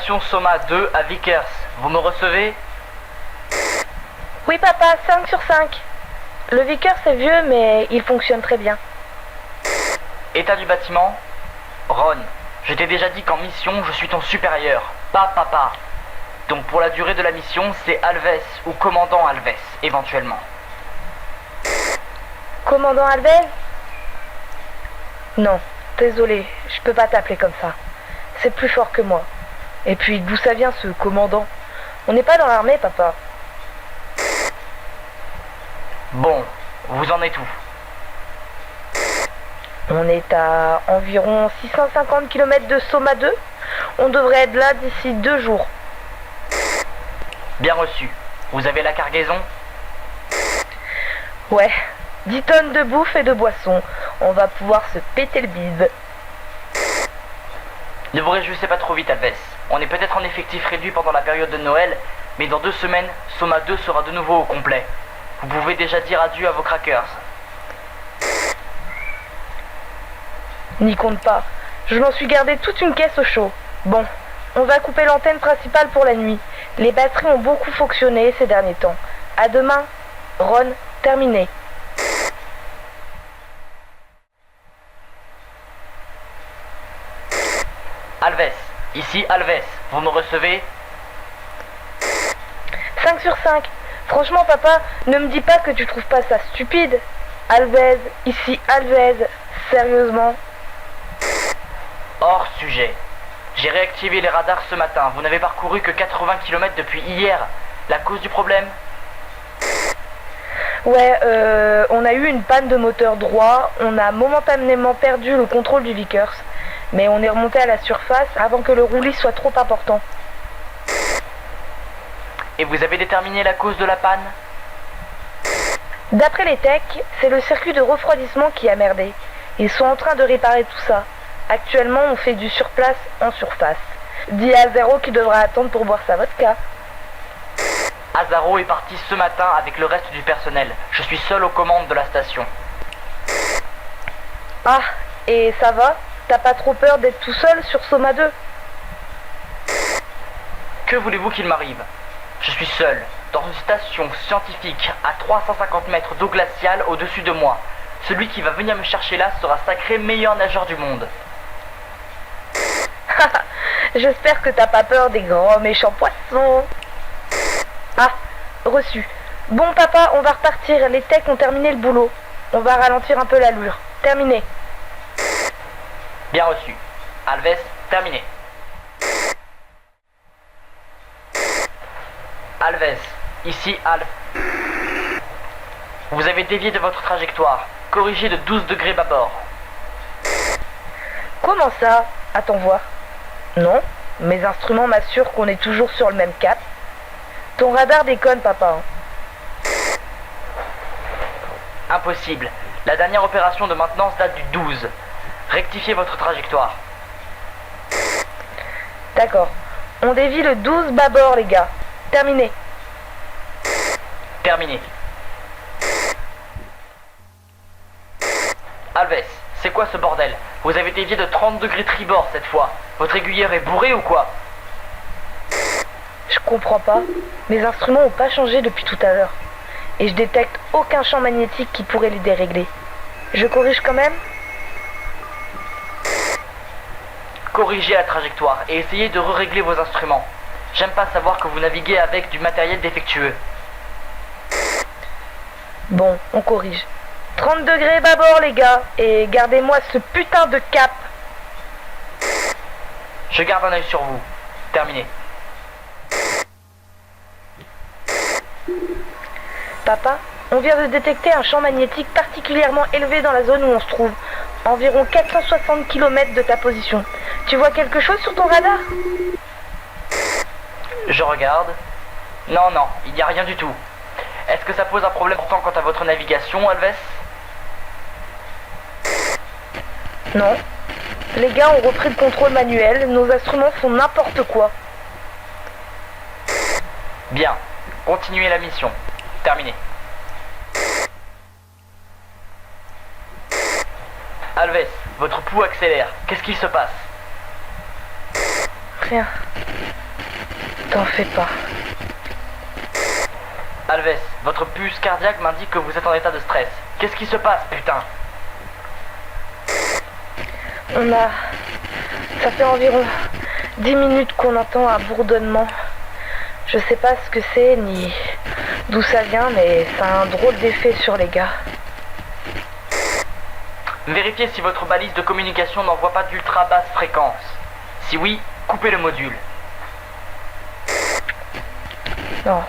station Soma 2 à Vickers. Vous me recevez? Oui papa, 5 sur 5. Le Vickers est vieux mais il fonctionne très bien. État du bâtiment? Ron, je t'ai déjà dit qu'en mission, je suis ton supérieur, pas papa. Donc pour la durée de la mission, c'est Alves ou commandant Alves, éventuellement. Commandant Alves? Non, désolé, je peux pas t'appeler comme ça. C'est plus fort que moi. Et puis d'où ça vient ce commandant? On n'est pas dans l'armée, papa. Bon, vous en êtes où? On est à environ 650 km de Soma 2. On devrait être là d'ici 2 jours. Bien reçu. Vous avez la cargaison? Ouais, 10 tonnes de bouffe et de boissons. On va pouvoir se péter le bide. Ne vous réjouissez pas trop vite, Alves. On est peut-être en effectif réduit pendant la période de Noël, mais dans 2 semaines, Soma 2 sera de nouveau au complet. Vous pouvez déjà dire adieu à vos crackers. N'y compte pas. Je m'en suis gardé toute une caisse au chaud. Bon, on va couper l'antenne principale pour la nuit. Les batteries ont beaucoup fonctionné ces derniers temps. À demain. Ron, terminé. Alves, ici Alves, vous me recevez? 5 sur 5. Franchement, papa, ne me dis pas que tu trouves pas ça stupide. Alves, ici Alves. Sérieusement. Hors sujet. J'ai réactivé les radars ce matin. Vous n'avez parcouru que 80 km depuis hier. La cause du problème? Ouais, on a eu une panne de moteur droit. On a momentanément perdu le contrôle du Vickers. Mais on est remonté à la surface avant que le roulis soit trop important. Et vous avez déterminé la cause de la panne? D'après les techs, c'est le circuit de refroidissement qui a merdé. Ils sont en train de réparer tout ça. Actuellement, on fait du surplace en surface. Dis à Zéro qu'il devra attendre pour boire sa vodka. Azaro est parti ce matin avec le reste du personnel. Je suis seul aux commandes de la station. Ah, et ça va? T'as pas trop peur d'être tout seul sur Soma 2? Que voulez-vous qu'il m'arrive? Je suis seul, dans une station scientifique à 350 mètres d'eau glaciale au-dessus de moi. Celui qui va venir me chercher là sera sacré meilleur nageur du monde. J'espère que t'as pas peur des grands méchants poissons. Ah, reçu. Bon papa, on va repartir. Les techs ont terminé le boulot. On va ralentir un peu l'allure. Terminé. Bien reçu. Alves, terminé. Alves, ici Alves. Vous avez dévié de votre trajectoire. Corrigé de 12 degrés bâbord. Comment ça? Attends voir. Non, mes instruments m'assurent qu'on est toujours sur le même cap. Ton radar déconne, papa. Impossible. La dernière opération de maintenance date du 12. Rectifiez votre trajectoire. D'accord. On dévie le 12 bâbord, les gars. Terminé. Terminé. Alves, c'est quoi ce bordel? Vous avez dévié de 30 degrés tribord cette fois. Votre aiguilleur est bourré ou quoi? Je comprends pas. Mes instruments n'ont pas changé depuis tout à l'heure. Et je détecte aucun champ magnétique qui pourrait les dérégler. Je corrige quand même? Corrigez la trajectoire et essayez de régler vos instruments. J'aime pas savoir que vous naviguez avec du matériel défectueux. Bon, on corrige. 30 degrés bâbord, les gars. Et gardez-moi ce putain de cap. Je garde un œil sur vous. Terminé. Papa, on vient de détecter un champ magnétique particulièrement élevé dans la zone où on se trouve. Environ 460 km de ta position. Tu vois quelque chose sur ton radar? Je regarde. Non, non, il n'y a rien du tout. Est-ce que ça pose un problème important quant à votre navigation, Alves? Non. Les gars ont repris le contrôle manuel. Nos instruments font n'importe quoi. Bien. Continuez la mission. Terminé. Alves, votre pouls accélère. Qu'est-ce qu'il se passe? Rien. T'en fais pas. Alves, votre pulse cardiaque m'indique que vous êtes en état de stress. Qu'est-ce qui se passe, putain? Ça fait environ 10 minutes qu'on entend un bourdonnement. Je sais pas ce que c'est, ni d'où ça vient, mais ça a un drôle d'effet sur les gars. Vérifiez si votre balise de communication n'envoie pas d'ultra basse fréquence. Si oui, coupez le module. Non.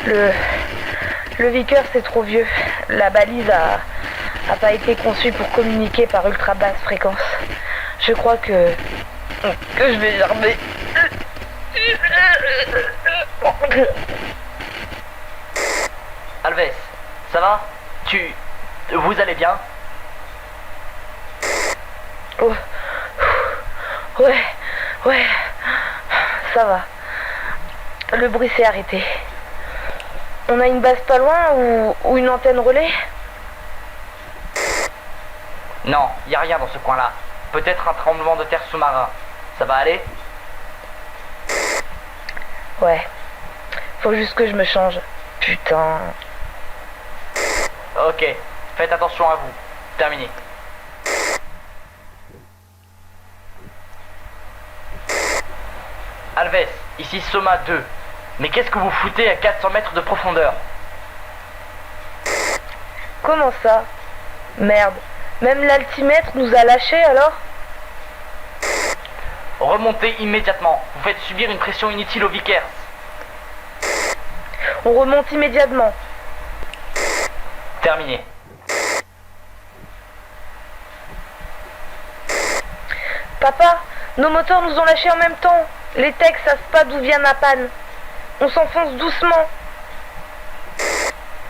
Le Vickers c'est trop vieux. La balise a pas été conçue pour communiquer par ultra basse fréquence. Je crois que je vais gerber. Alves, ça va? Vous allez bien? Oh. Ouais, ça va. Le bruit s'est arrêté. On a une base pas loin ou une antenne relais? Non, y a rien dans ce coin-là. Peut-être un tremblement de terre sous-marin. Ça va aller? Ouais. Faut juste que je me change. Putain. Ok, faites attention à vous. Terminé. Alves, ici Soma 2. Mais qu'est-ce que vous foutez à 400 mètres de profondeur? Comment ça? Merde. Même l'altimètre nous a lâchés alors? Remontez immédiatement. Vous faites subir une pression inutile aux Vickers. On remonte immédiatement. Terminé. Papa, nos moteurs nous ont lâchés en même temps. Les techs savent pas d'où vient la panne. On s'enfonce doucement.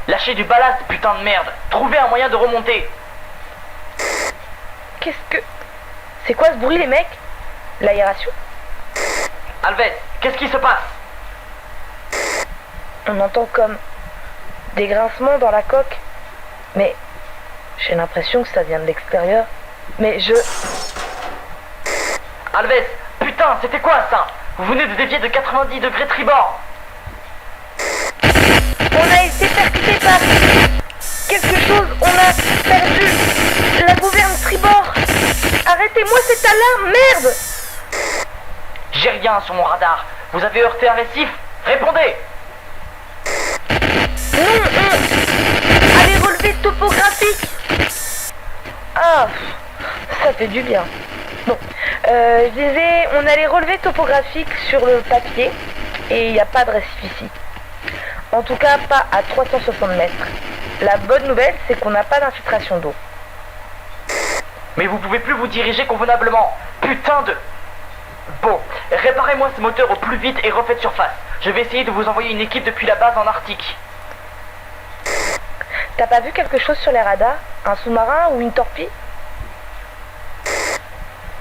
Lâchez du ballast, putain de merde. Trouvez un moyen de remonter. Qu'est-ce que... C'est quoi ce bruit les mecs? L'aération? Alves, qu'est-ce qui se passe? On entend comme des grincements dans la coque. Mais j'ai l'impression que ça vient de l'extérieur. Mais Alves, putain, c'était quoi ça? Vous venez de dévier de 90 degrés tribord. On a été percuté par quelque chose. On a perdu la gouverne tribord. Arrêtez-moi cette alarme, merde! J'ai rien sur mon radar. Vous avez heurté un récif? Répondez! Non, allez relever topographique. Ah, ça fait du bien. Bon, je disais, on a les relevés topographiques sur le papier et il n'y a pas de récif ici. En tout cas, pas à 360 mètres. La bonne nouvelle, c'est qu'on n'a pas d'infiltration d'eau. Mais vous pouvez plus vous diriger convenablement. Putain de... Bon, réparez-moi ce moteur au plus vite et refaites surface. Je vais essayer de vous envoyer une équipe depuis la base en Arctique. T'as pas vu quelque chose sur les radars? Un sous-marin ou une torpille?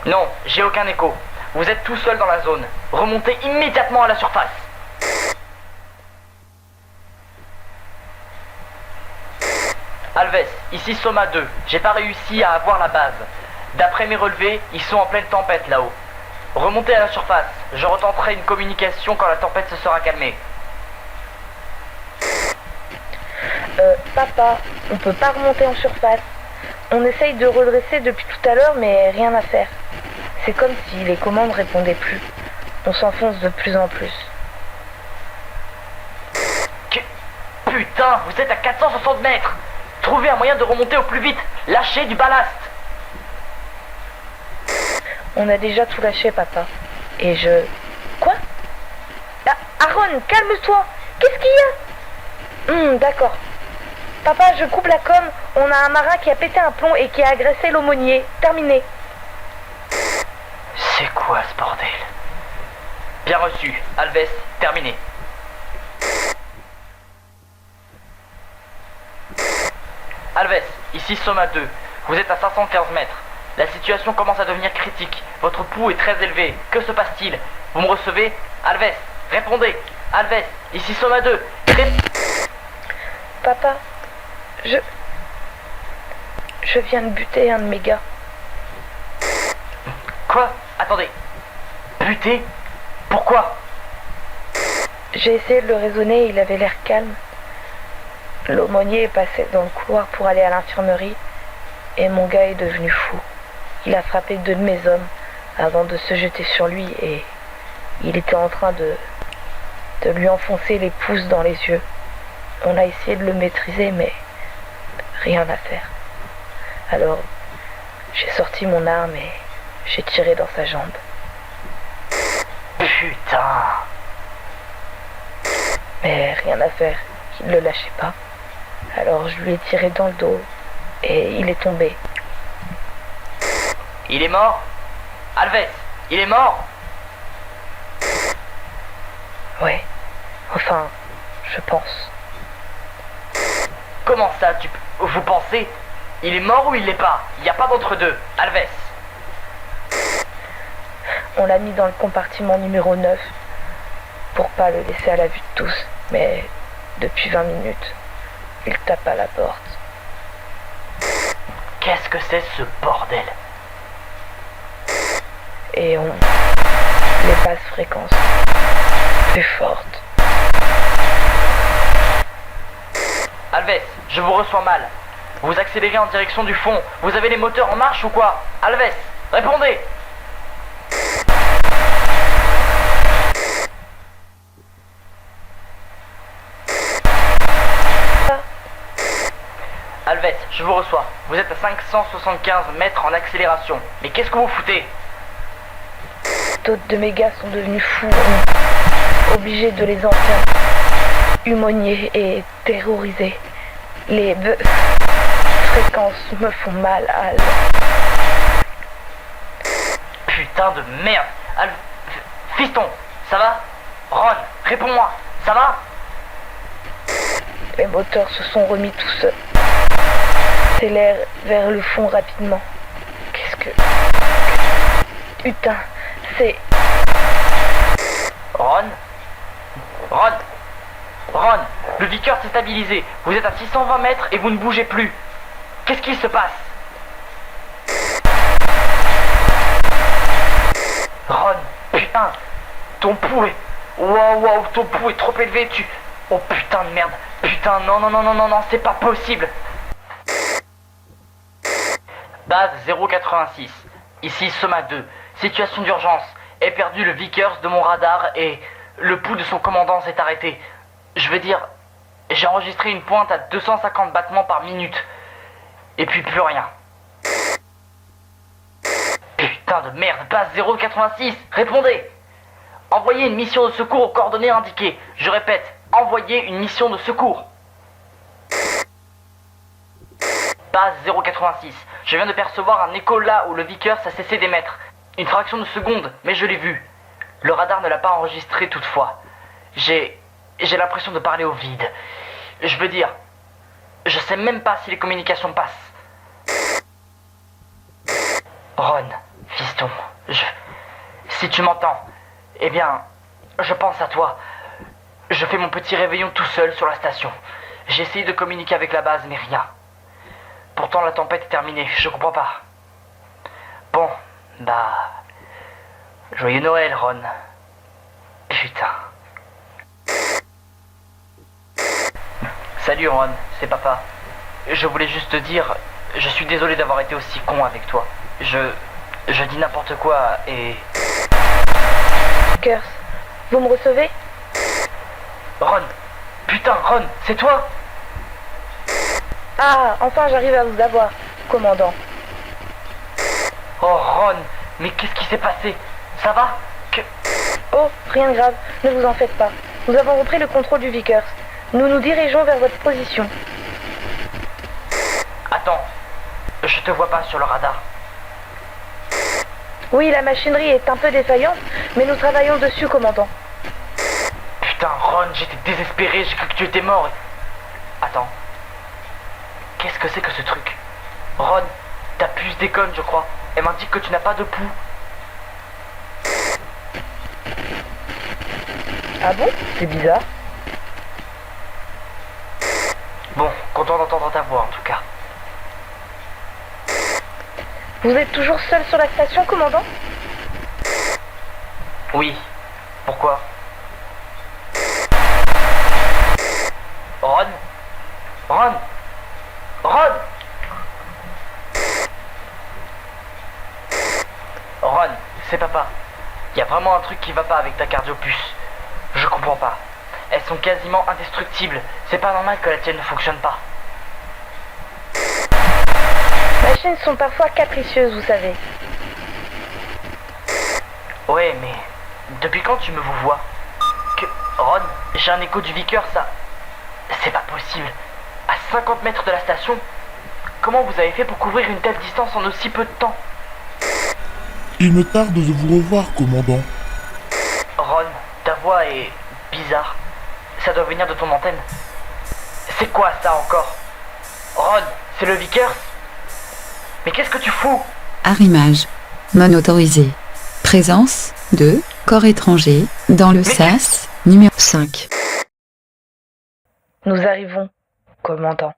Non, j'ai aucun écho. Vous êtes tout seul dans la zone. Remontez immédiatement à la surface. Alves, ici Soma 2. J'ai pas réussi à avoir la base. D'après mes relevés, ils sont en pleine tempête là-haut. Remontez à la surface. Je retenterai une communication quand la tempête se sera calmée. Papa, on peut pas remonter en surface. On essaye de redresser depuis tout à l'heure, mais rien à faire. C'est comme si les commandes répondaient plus. On s'enfonce de plus en plus. Putain, vous êtes à 460 mètres. Trouvez un moyen de remonter au plus vite. Lâchez du ballast. On a déjà tout lâché, papa. Et je... Quoi? Ah, Aaron, calme-toi. Qu'est-ce qu'il y a? D'accord. Papa, je coupe la com. On a un marin qui a pété un plomb et qui a agressé l'aumônier. Terminé. C'est quoi ce bordel? Bien reçu. Alves, terminé. Alves, ici Soma 2. Vous êtes à 515 mètres. La situation commence à devenir critique. Votre pouls est très élevé. Que se passe-t-il? Vous me recevez? Alves, répondez. Alves, ici Soma 2. Papa, je viens de buter un de mes gars. Quoi? Attendez. Buter? Pourquoi? J'ai essayé de le raisonner, il avait l'air calme. L'aumônier passait dans le couloir pour aller à l'infirmerie et mon gars est devenu fou. Il a frappé 2 de mes hommes avant de se jeter sur lui et il était en train de lui enfoncer les pouces dans les yeux. On a essayé de le maîtriser mais rien à faire. Alors j'ai sorti mon arme et j'ai tiré dans sa jambe. Putain! Mais rien à faire, il ne le lâchait pas. Alors je lui ai tiré dans le dos et il est tombé. Il est mort? Alves, il est mort? Ouais, enfin, je pense. Comment ça, vous pensez? Il est mort ou il l'est pas? Il n'y a pas d'entre-deux. Alves. On l'a mis dans le compartiment numéro 9 pour pas le laisser à la vue de tous. Mais depuis 20 minutes, il tape à la porte. Qu'est-ce que c'est ce bordel? Et les basses fréquences plus fortes. Alves, je vous reçois mal. Vous accélérez en direction du fond. Vous avez les moteurs en marche ou quoi? Alves, répondez! Alves, je vous reçois. Vous êtes à 575 mètres en accélération. Mais qu'est-ce que vous foutez? D'autres de mes gars sont devenus fous, obligés de les enfermer, humoniés et terrorisés. Les fréquences me font mal, Al. Putain de merde! Fiston, ça va? Ron, réponds-moi, ça va? Les moteurs se sont remis tout seuls. S'élèrent vers le fond rapidement. Qu'est-ce que... Putain, c'est... Ron, le Vickers s'est stabilisé. Vous êtes à 620 mètres et vous ne bougez plus. Qu'est-ce qu'il se passe? Ron, putain, ton pouls est... Waouh, ton pouls est trop élevé, Oh putain de merde. Putain, non, c'est pas possible. Base 086. Ici Soma 2. Situation d'urgence. Ai perdu le Vickers de mon radar et le pouls de son commandant s'est arrêté. Je veux dire, j'ai enregistré une pointe à 250 battements par minute. Et puis plus rien. Putain de merde, base 086, répondez! Envoyez une mission de secours aux coordonnées indiquées. Je répète, envoyez une mission de secours. Base 086, je viens de percevoir un écho là où le Vickers a cessé d'émettre. Une fraction de seconde, mais je l'ai vu. Le radar ne l'a pas enregistré toutefois. J'ai l'impression de parler au vide. Je veux dire, je sais même pas si les communications passent. Ron, fiston, si tu m'entends, eh bien, je pense à toi. Je fais mon petit réveillon tout seul sur la station. J'ai essayé de communiquer avec la base, mais rien. Pourtant, la tempête est terminée, je comprends pas. Bon, bah... Joyeux Noël, Ron. Putain. Salut, Ron, c'est papa. Je voulais juste te dire, je suis désolé d'avoir été aussi con avec toi. Je dis n'importe quoi et... Vickers, vous me recevez? Ron, putain, Ron, c'est toi? Ah, enfin j'arrive à vous avoir, commandant. Oh, Ron, mais qu'est-ce qui s'est passé? Ça va? Oh, rien de grave, ne vous en faites pas. Nous avons repris le contrôle du Vickers. Nous nous dirigeons vers votre position. Attends, je te vois pas sur le radar. Oui, la machinerie est un peu défaillante, mais nous travaillons dessus, commandant. Putain, Ron, j'étais désespéré, j'ai cru que tu étais mort. Attends. Qu'est-ce que c'est que ce truc? Ron, ta puce déconne, je crois. Elle m'indique que tu n'as pas de pouls. Ah bon? C'est bizarre. Bon, content d'entendre ta voix en tout cas. Vous êtes toujours seul sur la station, commandant? Oui. Pourquoi? Ron! Ron! Ron, c'est papa. Y a vraiment un truc qui va pas avec ta cardiopuce. Je comprends pas. Elles sont quasiment indestructibles. C'est pas normal que la tienne ne fonctionne pas. Machines sont parfois capricieuses, vous savez. Ouais, mais depuis quand tu me vous vois? Ron, j'ai un écho du Vickers, ça... C'est pas possible. À 50 mètres de la station? Comment vous avez fait pour couvrir une telle distance en aussi peu de temps? Il me tarde de vous revoir, commandant. Ron, ta voix est bizarre. Ça doit venir de ton antenne. C'est quoi ça encore? Ron, c'est le Vickers? Mais qu'est-ce que tu fous? Arrimage. Non autorisé. Présence de corps étranger dans le SAS numéro 5. Nous arrivons, commandant.